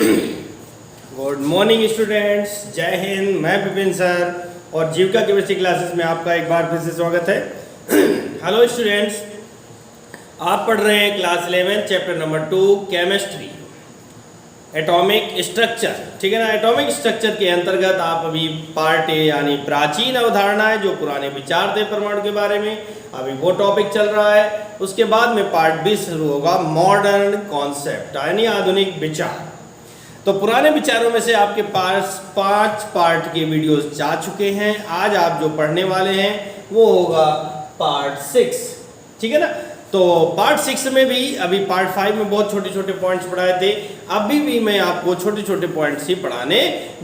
Good morning students, जय हिंद। मैं Vipin sir और जीविका केमिस्ट्री क्लासेस में आपका एक बार फिर से स्वागत है। हेलो स्टूडेंट्स, आप पढ़ रहे हैं class 11 chapter number 2 chemistry, atomic structure. ठीक है ना। एटॉमिक स्ट्रक्चर के अंतर्गत आप अभी पार्ट ए यानी प्राचीन अवधारणाएं, जो पुराने विचार थे परमाणु के बारे में, अभी वो टॉपिक चल रहा है। उसके बाद में पार्ट बी शुरू होगा, मॉडर्न कॉन्सेप्ट यानी आधुनिक विचार। तो पुराने विचारों में से आपके पास 5 पार्ट के वीडियोस जा चुके हैं। आज आप जो पढ़ने वाले हैं वो होगा पार्ट 6। ठीक है ना। तो पार्ट 6 में भी अभी पार्ट 5 में बहुत छोटे छोटे पॉइंट्स पढ़ाए थे, अभी भी मैं आपको छोटे छोटे पॉइंट्स ही पढ़ाने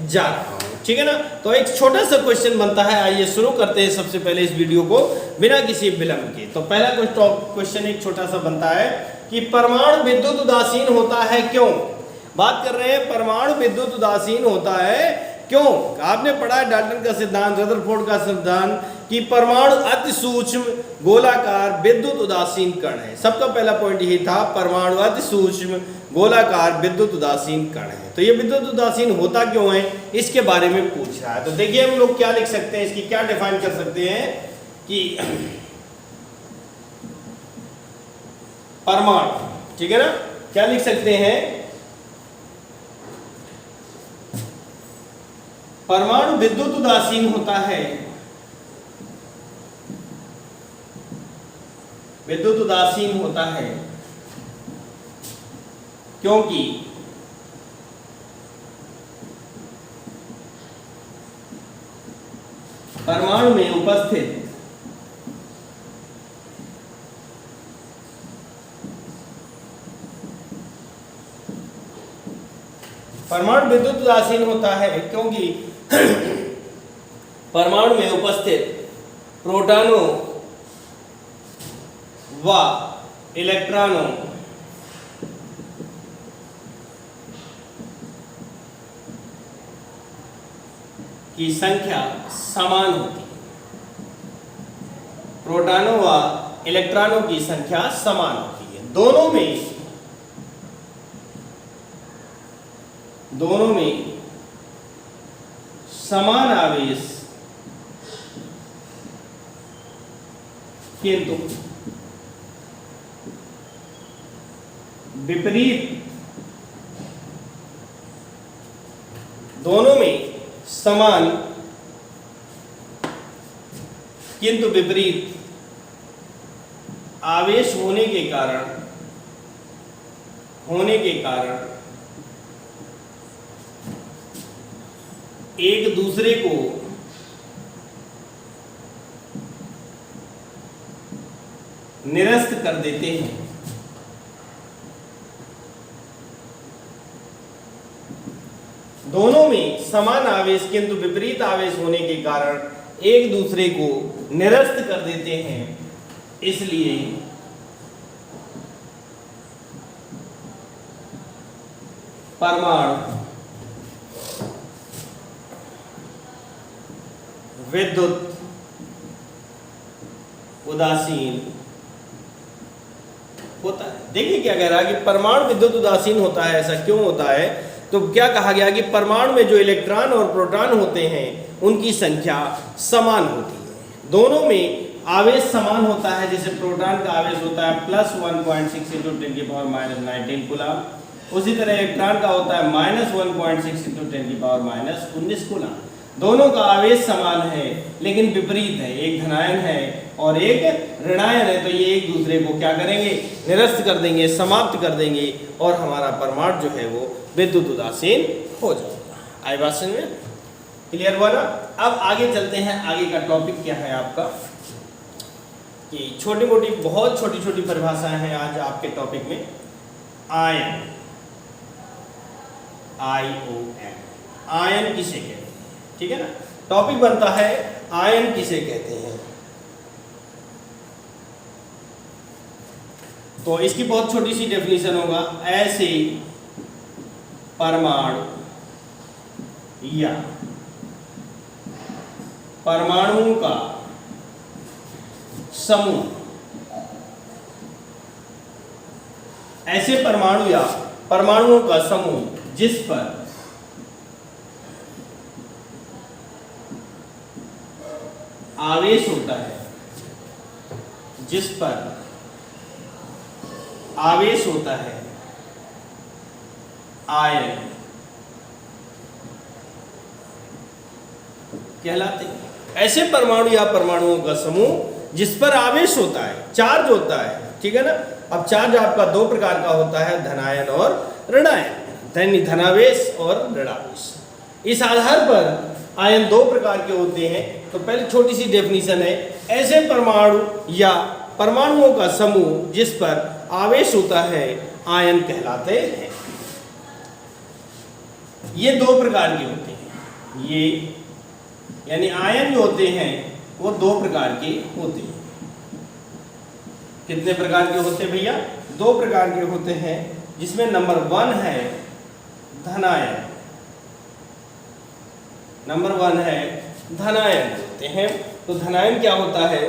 जा रहा हूँ। ठीक है ना। तो एक छोटा सा क्वेश्चन बनता है, आइए शुरू करते हैं सबसे पहले इस वीडियो को बिना किसी विलंब के। तो पहला क्वेश्चन एक छोटा सा बनता है कि परमाणु विद्युत उदासीन होता है क्यों। बात कर रहे हैं परमाणु विद्युत उदासीन होता है क्यों। आपने पढ़ा है डाल्टन का सिद्धांत, रदरफोर्ड का सिद्धांत कि परमाणु अति सूक्ष्म गोलाकार विद्युत उदासीन कण है। सबका पहला पॉइंट यही था, परमाणु अति सूक्ष्म गोलाकार विद्युत उदासीन कण है। तो ये विद्युत उदासीन होता क्यों है, इसके बारे में पूछ रहा है। तो देखिए हम लोग क्या लिख सकते हैं, इसकी क्या डिफाइन कर सकते हैं कि परमाणु, ठीक है ना, क्या लिख सकते हैं, परमाणु विद्युत उदासीन होता है, विद्युत उदासीन होता है क्योंकि परमाणु में उपस्थित परमाणु विद्युत उदासीन होता है क्योंकि परमाणु में उपस्थित प्रोटॉनों व इलेक्ट्रॉनों की संख्या समान होती है। प्रोटॉनों व इलेक्ट्रॉनों की संख्या समान होती है। दोनों में समान आवेश, किंतु विपरीत, दोनों में समान किंतु विपरीत आवेश होने के कारण एक दूसरे को निरस्त कर देते हैं। दोनों में समान आवेश किंतु विपरीत आवेश होने के कारण एक दूसरे को निरस्त कर देते हैं, इसलिए परमाणु विद्युत उदासीन होता है। देखिए क्या कह रहा है कि परमाणु विद्युत उदासीन होता है। ऐसा क्यों होता है, तो क्या कहा गया कि परमाणु में जो इलेक्ट्रॉन और प्रोटॉन होते हैं उनकी संख्या समान होती है। दोनों में आवेश समान होता है। जैसे प्रोटॉन का आवेश होता है +1.6 × 10⁻⁹ कूलम, उसी तरह इलेक्ट्रॉन का होता है -1.6 × 10⁻⁹ कूलम। दोनों का आवेश समान है लेकिन विपरीत है, एक धनायन है और एक ऋणायन है। तो ये एक दूसरे को क्या करेंगे, निरस्त कर देंगे, समाप्त कर देंगे और हमारा परमाणु जो है वो विद्युत उदासीन हो जाएगा। आई बात समझ में? क्लियर हुआ ना। अब आगे चलते हैं। आगे का टॉपिक क्या है आपका, कि छोटी मोटी, बहुत छोटी छोटी परिभाषाएं हैं आज आपके टॉपिक में। आयन, ION, आयन किसे कहते हैं। ठीक है ना। टॉपिक बनता है आयन किसे कहते हैं। तो इसकी बहुत छोटी सी डेफिनेशन होगा, ऐसे परमाणु या परमाणुओं का समूह, ऐसे परमाणु या परमाणुओं का समूह जिस पर आवेश होता है, जिस पर आवेश होता है आयन कहलाते हैं। ऐसे परमाणु या परमाणुओं का समूह जिस पर आवेश होता है, चार्ज होता है, ठीक है ना। अब चार्ज आपका दो प्रकार का होता है, धनायन और ऋणायन, धनावेश और ऋणावेश। इस आधार पर आयन दो प्रकार के होते हैं। तो पहले छोटी सी डेफिनेशन है, ऐसे परमाणु या परमाणुओं का समूह जिस पर आवेश होता है आयन कहलाते हैं। ये दो प्रकार के होते हैं, ये यानी आयन जो होते हैं वो दो प्रकार के होते हैं। कितने प्रकार के होते हैं भैया? दो प्रकार के होते हैं, जिसमें नंबर 1 है धनायन, नंबर 1 है धनायन होते हैं। तो धनायन क्या होता है?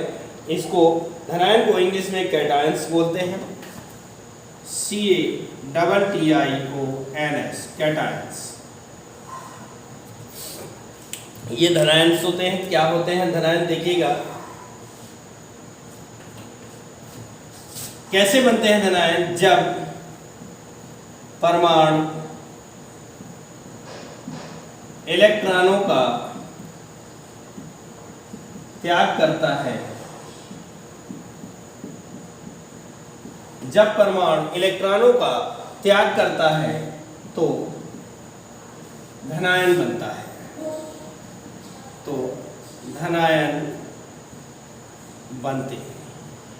इसको धनायन को इंग्लिश में कैटायंस बोलते हैं, CATTIONS कैटायंस। ये धनायंस होते हैं। क्या होते हैं धनायन? देखिएगा कैसे बनते हैं धनायन। जब परमाणु इलेक्ट्रॉनों का त्याग करता है, जब परमाणु इलेक्ट्रॉनों का त्याग करता है तो धनायन बनता है। तो धनायन बनते हैं,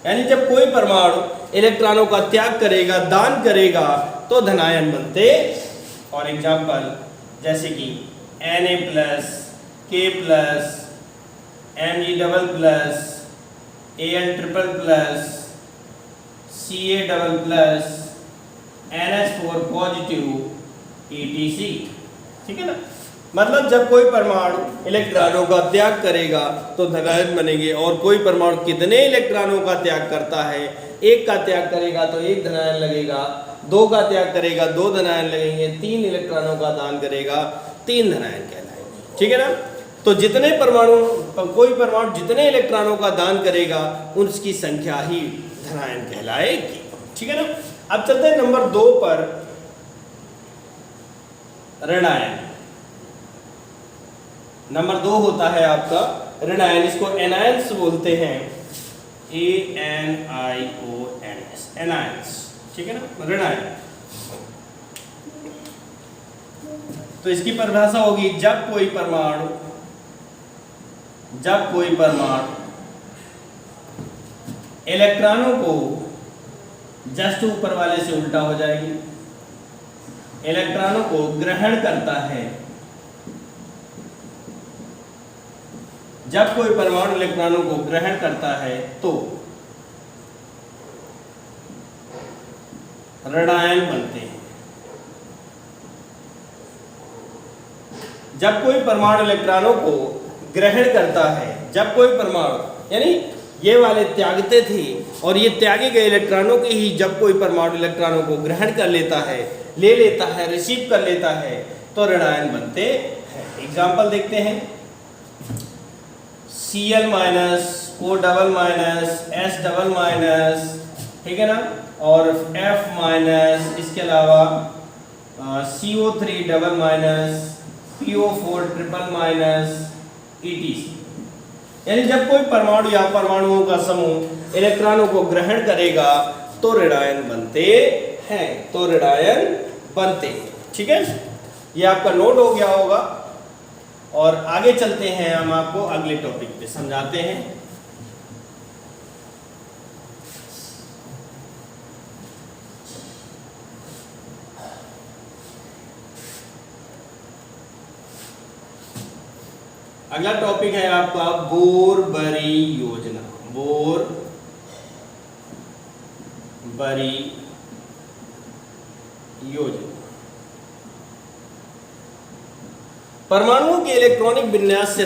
यानी जब कोई परमाणु इलेक्ट्रॉनों का त्याग करेगा, दान करेगा, तो धनायन बनते। और एग्जाम्पल जैसे कि Na+, K+, Mg++, Al++, Ca++, NH4 positive, etc। ठीक है ना। मतलब जब कोई परमाणु इलेक्ट्रॉनों का त्याग करेगा तो धनायन बनेंगे। और कोई परमाणु कितने इलेक्ट्रॉनों का त्याग करता है? एक का त्याग करेगा तो एक धनायन लगेगा, दो का त्याग करेगा दो धनायन लगेंगे, तीन इलेक्ट्रॉनों का दान करेगा तीन धनायन कहलाएंगे। ठीक है ना। तो जितने परमाणु, कोई परमाणु जितने इलेक्ट्रॉनों का दान करेगा उसकी संख्या ही धनायन कहलाएगी। ठीक है ना। अब चलते हैं नंबर 2 पर, ऋणायन। नंबर 2 होता है आपका ऋणायन। इसको एनायंस बोलते हैं, ANIONS, एनायंस। ठीक है ना, ऋणायन। तो इसकी परिभाषा होगी, जब कोई परमाणु इलेक्ट्रॉनों को, जस्ट ऊपर वाले से उल्टा हो जाएगी, इलेक्ट्रॉनों को ग्रहण करता है, जब कोई परमाणु इलेक्ट्रॉनों को ग्रहण करता है तो ऋणायन बनते हैं। जब कोई परमाणु इलेक्ट्रॉनों को ग्रहण करता है, जब कोई परमाणु, यानी ये वाले त्यागते थे और ये त्यागे गए इलेक्ट्रॉनों के ही जब कोई परमाणु इलेक्ट्रॉनों को ग्रहण कर लेता है, ले लेता है, रिसीव कर लेता है, तो ऋणायन बनते हैं। एग्जाम्पल देखते हैं, Cl-, O-, S-, ठीक है ना, और F-, इसके अलावा CO3-, PO4-, etc। यानी जब कोई परमाणु या परमाणुओं का समूह इलेक्ट्रॉनों को ग्रहण करेगा तो ऋणायन बनते हैं, तो ऋणायन बनते हैं। ठीक है, ये आपका नोट हो गया होगा। और आगे चलते हैं, हम आपको अगले टॉपिक पे समझाते हैं। अगला टॉपिक है आपका बोर-बरी योजना। बोर-बरी योजना परमाणुओं के इलेक्ट्रॉनिक विन्यास से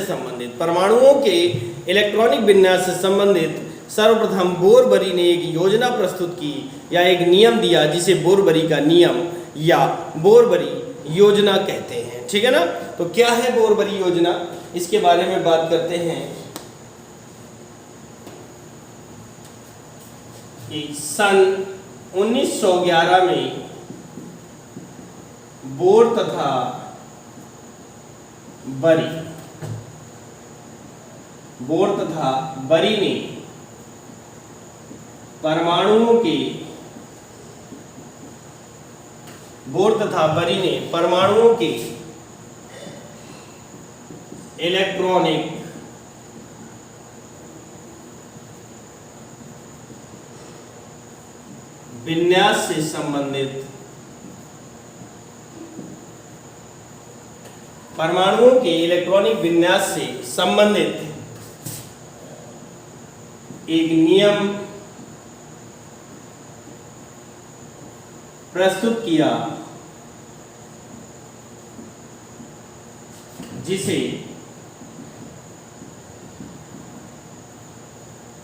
संबंधित, सर्वप्रथम बोर-बरी ने एक योजना प्रस्तुत की या एक नियम दिया, जिसे बोर-बरी का नियम या बोर-बरी योजना कहते हैं। ठीक है ना। तो क्या है बोरबरी योजना, इसके बारे में बात करते हैं कि सन 1911 में बोर तथा बरी ने परमाणुओं के इलेक्ट्रॉनिक विन्यास से संबंधित एक नियम प्रस्तुत किया, जिसे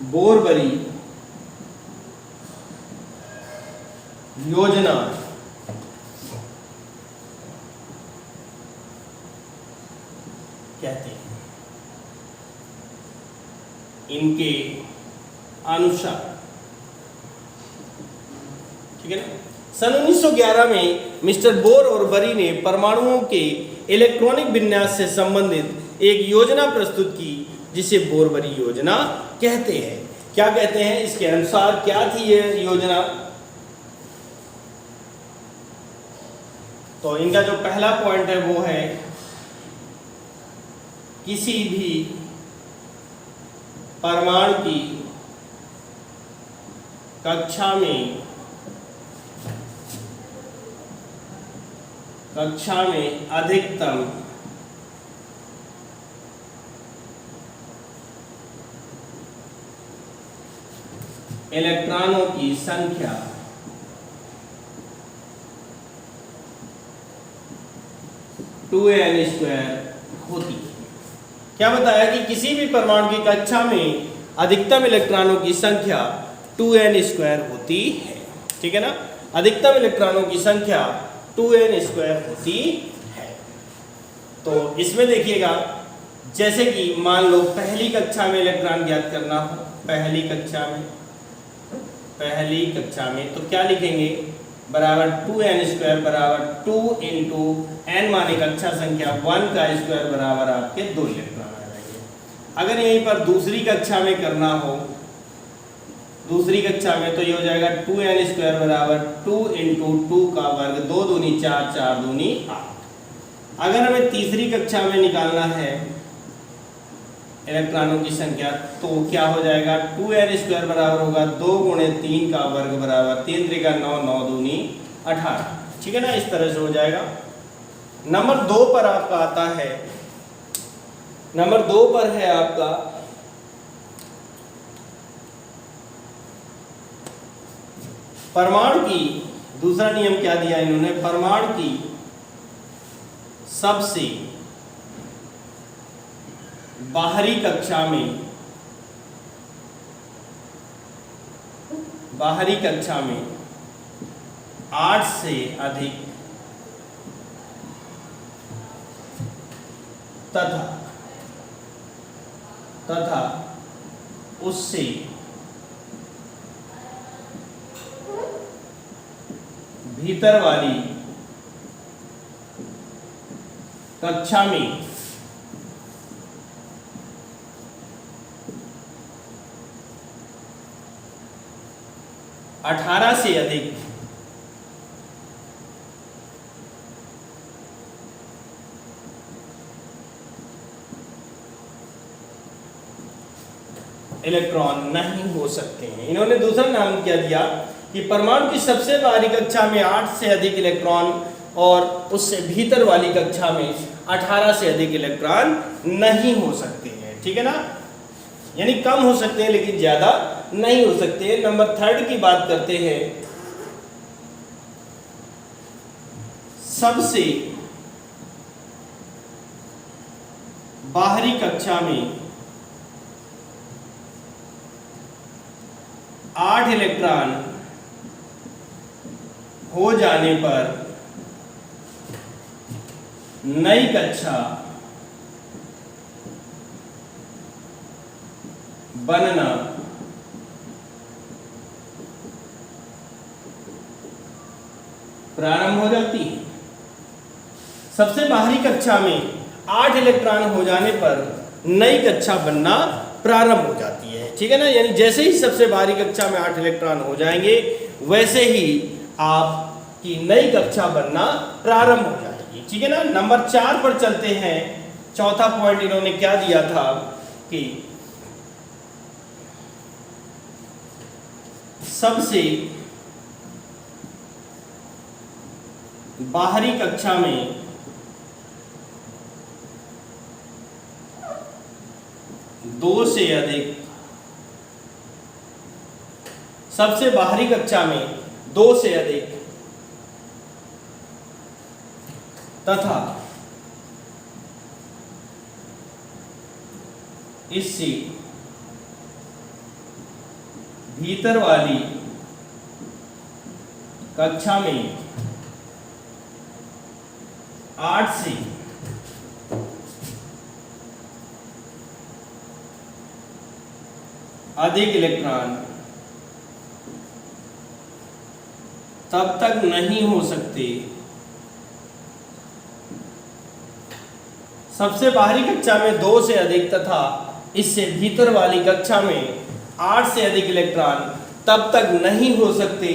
बोरबरी योजना कहते हैं। इनके अनुसार, ठीक है ना, सन 1911 में मिस्टर बोर और बरी ने परमाणुओं के इलेक्ट्रॉनिक विन्यास से संबंधित एक योजना प्रस्तुत की, जिसे बोरबरी योजना कहते हैं। क्या कहते हैं, इसके अनुसार क्या थी यह योजना? तो इनका जो पहला पॉइंट है वो है किसी भी परमाणु की कक्षा में अधिकतम इलेक्ट्रॉनों की संख्या 2n² होती है। क्या बताया कि किसी भी परमाणु की कक्षा में अधिकतम इलेक्ट्रॉनों की संख्या 2n² होती है। ठीक है ना, अधिकतम इलेक्ट्रॉनों की संख्या 2n² होती है। तो इसमें देखिएगा, जैसे कि मान लो पहली कक्षा में इलेक्ट्रॉन ज्ञात करना हो, पहली कक्षा में तो क्या लिखेंगे, बराबर 2n² बराबर 2 इंटू n माने कक्षा संख्या 1 का स्क्वायर बराबर आपके 2 इलेक्ट्रॉन आ जाएंगे। अगर यहीं पर दूसरी कक्षा में करना हो, दूसरी कक्षा में तो ये हो जाएगा 2n² बराबर 2 इंटू 2 का वर्ग, 2 दूनी 4, 4 दूनी 8। अगर हमें तीसरी कक्षा में निकालना है इलेक्ट्रॉनों की संख्या, तो क्या हो जाएगा, 2n² बराबर होगा 2 गुणे 3 का वर्ग बराबर 3 त्रिका 9, 9 दूनी 18। ठीक है ना, इस तरह से हो जाएगा। नंबर 2 पर आपका आता है, नंबर 2 पर है आपका परमाणु की, दूसरा नियम क्या दिया इन्होंने, परमाणु की सबसे बाहरी कक्षा में 8 से अधिक तथा उससे भीतर वाली कक्षा में 18 से अधिक इलेक्ट्रॉन नहीं हो सकते हैं। इन्होंने दूसरा नाम क्या दिया कि परमाणु की सबसे बाहरी कक्षा में 8 से अधिक इलेक्ट्रॉन और उससे भीतर वाली कक्षा में 18 से अधिक इलेक्ट्रॉन नहीं हो सकते हैं। ठीक है ना, यानी कम हो सकते हैं लेकिन ज्यादा नहीं हो सकते। नंबर 3 की बात करते हैं, सबसे बाहरी कक्षा में 8 इलेक्ट्रॉन हो जाने पर नई कक्षा बनना प्रारंभ हो जाती है। सबसे बाहरी कक्षा में 8 इलेक्ट्रॉन हो जाने पर नई कक्षा बनना प्रारंभ हो जाती है, ठीक है ना। यानी जैसे ही सबसे बाहरी कक्षा में 8 इलेक्ट्रॉन हो जाएंगे वैसे ही आपकी नई कक्षा बनना प्रारंभ हो जाएगी, ठीक है ना। नंबर 4 पर चलते हैं। चौथा पॉइंट इन्होंने क्या दिया था कि सबसे बाहरी कक्षा में दो से अधिक, सबसे बाहरी कक्षा में 2 से अधिक तथा इससे भीतर वाली कक्षा में 8 से अधिक इलेक्ट्रॉन तब तक नहीं हो सकते। सबसे बाहरी कक्षा में 2 से अधिक तथा इससे भीतर वाली कक्षा में 8 से अधिक इलेक्ट्रॉन तब तक नहीं हो सकते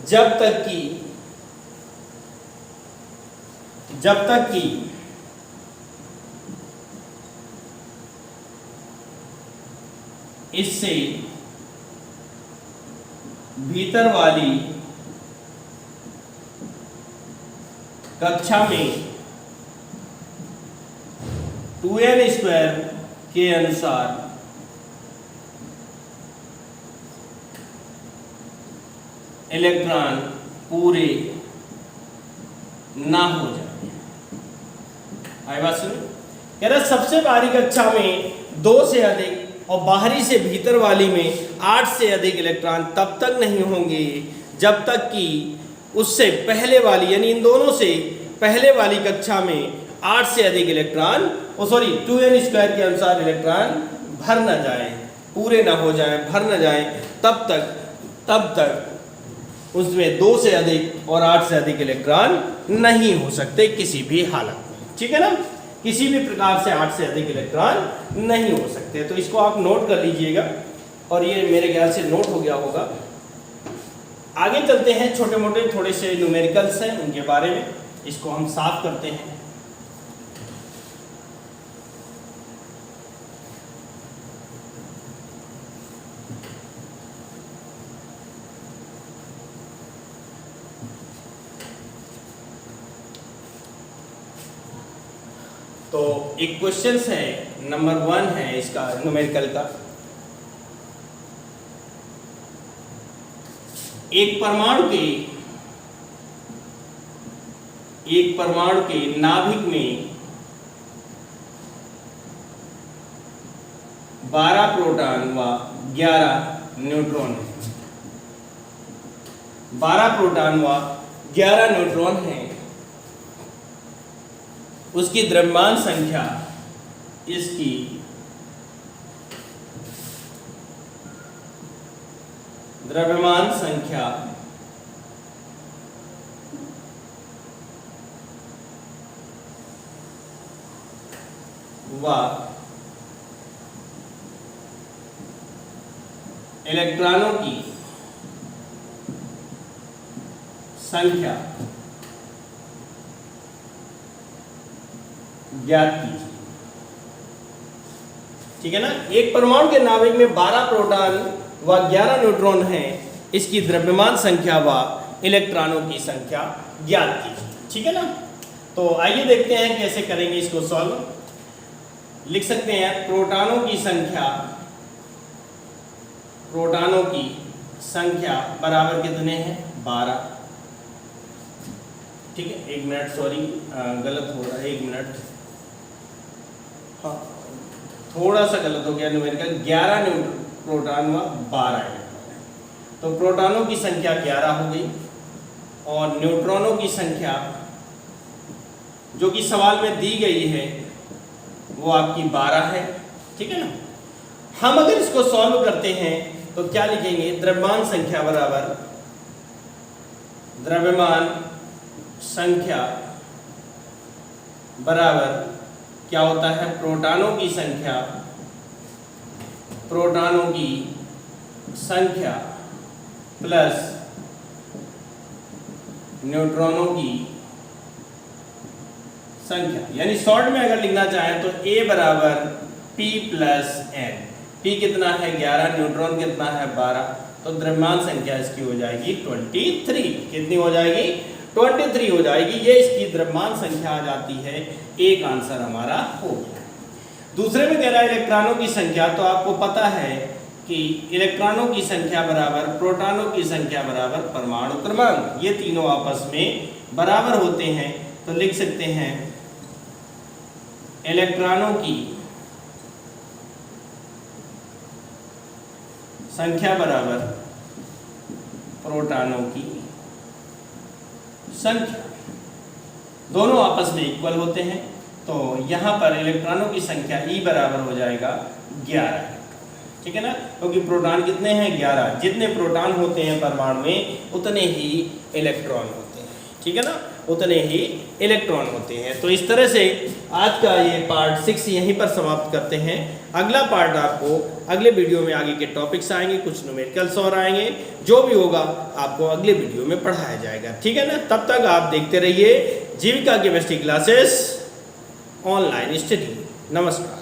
जब तक कि इससे भीतर वाली कक्षा में 2n² के अनुसार इलेक्ट्रॉन पूरे ना हो जाए। आई बात सुन, कह रहा सबसे बाहरी कक्षा में 2 से अधिक और बाहरी से भीतर वाली में 8 से अधिक इलेक्ट्रॉन तब तक नहीं होंगे जब तक कि उससे पहले वाली, यानी इन दोनों से पहले वाली कक्षा में 8 से अधिक इलेक्ट्रॉन 2n² के अनुसार इलेक्ट्रॉन भर न जाए, पूरे ना हो जाए, भर न जाए, तब तक उसमें 2 से अधिक और 8 से अधिक इलेक्ट्रॉन नहीं हो सकते किसी भी हालत में, ठीक है ना। किसी भी प्रकार से 8 से अधिक इलेक्ट्रॉन नहीं हो सकते। तो इसको आप नोट कर लीजिएगा और ये मेरे ख्याल से नोट हो गया होगा। आगे चलते हैं, छोटे मोटे थोड़े से न्यूमेरिकल्स हैं उनके बारे में, इसको हम साफ करते हैं। तो एक क्वेश्चन है, नंबर 1 है इसका न्यूमेरिकल का। एक परमाणु के नाभिक में 12 प्रोटॉन व 11 न्यूट्रॉन है। 12 प्रोटॉन व 11 न्यूट्रॉन हैं। उसकी द्रव्यमान संख्या, इसकी द्रव्यमान संख्या व इलेक्ट्रॉनों की संख्या ज्ञात कीजिए, ठीक है ना। एक परमाणु के नाभिक में 12 प्रोटॉन व 11 न्यूट्रॉन हैं। इसकी द्रव्यमान संख्या व इलेक्ट्रॉनों की संख्या ज्ञात कीजिए, ठीक है ना। तो आइए देखते हैं कैसे करेंगे इसको सॉल्व। लिख सकते हैं प्रोटॉनों की संख्या बराबर कितने हैं, 12, ठीक है। 1 मिनट, सॉरी गलत हो रहा है, 1 मिनट, हाँ थोड़ा सा गलत हो गया न्यूमेरिकल। 11 प्रोटॉन व 12 इलेक्ट्रॉन, तो प्रोटॉनों की संख्या 11 हो गई और न्यूट्रॉनों की संख्या जो कि सवाल में दी गई है वो आपकी 12 है, ठीक है ना। हम अगर इसको सॉल्व करते हैं तो क्या लिखेंगे, द्रव्यमान संख्या बराबर द्रव्यमान संख्या बराबर क्या होता है, प्रोटॉनों की संख्या प्लस न्यूट्रॉनों की संख्या। यानी शॉर्ट में अगर लिखना चाहें तो A बराबर P प्लस N। P कितना है 11, न्यूट्रॉन कितना है 12, तो द्रव्यमान संख्या इसकी हो जाएगी 23। कितनी हो जाएगी, 23 हो जाएगी। ये इसकी द्रव्यमान संख्या आ जाती है। एक आंसर हमारा हो गया। दूसरे में कह रहा है इलेक्ट्रॉनों की संख्या, तो आपको पता है कि इलेक्ट्रॉनों की संख्या बराबर प्रोटॉनों की संख्या बराबर परमाणु क्रमांक, ये तीनों आपस में बराबर होते हैं। तो लिख सकते हैं इलेक्ट्रॉनों की संख्या बराबर प्रोटॉनों की संख्या, दोनों आपस में इक्वल होते हैं। तो यहाँ पर इलेक्ट्रॉनों की संख्या E बराबर हो जाएगा 11, ठीक है ना, क्योंकि प्रोटॉन कितने हैं 11। जितने प्रोटॉन होते हैं परमाणु में उतने ही इलेक्ट्रॉन होते हैं, ठीक है ना, उतने ही इलेक्ट्रॉन होते हैं। तो इस तरह से आज का ये पार्ट 6 यहीं पर समाप्त करते हैं। अगला पार्ट आपको अगले वीडियो में आगे के टॉपिक्स आएंगे, कुछ न्यूमेरिकल्स और आएंगे, जो भी होगा आपको अगले वीडियो में पढ़ाया जाएगा, ठीक है ना। तब तक आप देखते रहिए जीविका केमिस्ट्री क्लासेस ऑनलाइन स्टडी। नमस्कार।